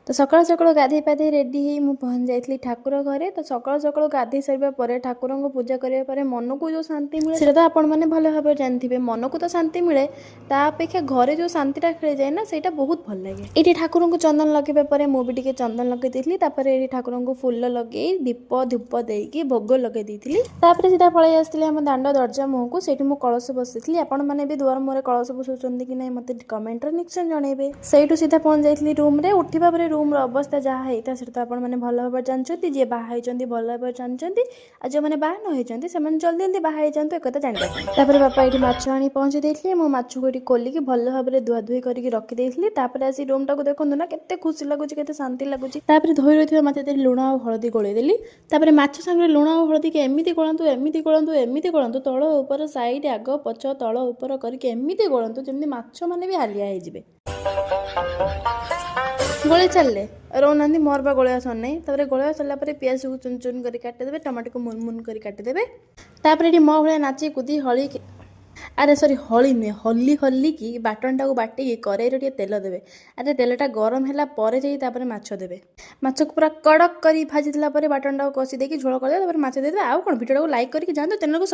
तो सकाळु सकाळु गाधेई पाधेई रेडी हो मुझे पहुँच जाइली ठाकुर घरे। तो सकाळु सकाळु गाधेई सारा पर ठाकुर को पूजा कराया मन को जो शांति मिले से तो आपण मैंने भल भाव जानते मन को तो शांति मिले अपेक्षा घरे जो शांतिटा खेल जाए ना से बहुत भल लगे। ये ठाकुर को चंदन लगे पर मुझे चंदन लगे ये ठाकुर को फुल लगे दीप धूप देकी भोग लगे सीधा पलि आसती आम दाण्ड दरजा मुह को से कलश बसती आपण मैंने भी दुआर मुहर कलश बसाऊँ कि ना मत कमेंट निश्चय जनइबे। से सीधा पहुँच जाइली रूम रे उठा पर रूम अवस्था जहाँ होता है तो आपने भल भाव जानते जी बाहर भल भाव जानते और जो मैंने बाहर न होती से जल्दी जल्दी बाहर जातु एक जानते। बापा ये माछ आनी पहुँची देते मो माछ को खोलिकी भल भाव धुआ धुई करके रखिदेली आसी रूम टाक देखूँ ना केते खुशी लगुच के शांति लगुच। धोई रही माछ लुण और हलदी गोलेदेली माछ सांगे लुण और हलदी के एमती गोलातु एमती गोलातु एमती गोलातु तल ऊपर साइड आग पछ तल ऊपर करके एमती गोलातु जमी माछ मैंने भी हालिया हो गोले चलले रोना मोर बा गोलिया सर नहीं गोलिया सरला पियाज को चुन चुन कर काटिदेवे टमाटो को मुन मुन कर काटिदेवे ये मो भाया नाची कूदी हली अरे सॉरी हली नुहे हली हली की बाटनटा को बाटिकी कड़ाई तेल देवे अरे तेलटा गरम है जापर माछ देवे माछ को पूरा कड़क कर भाजी बाटनटा को कषि देकी झोल कर माछ देवे आउ कौन भिडियो को लाइक करके जातु चैनल को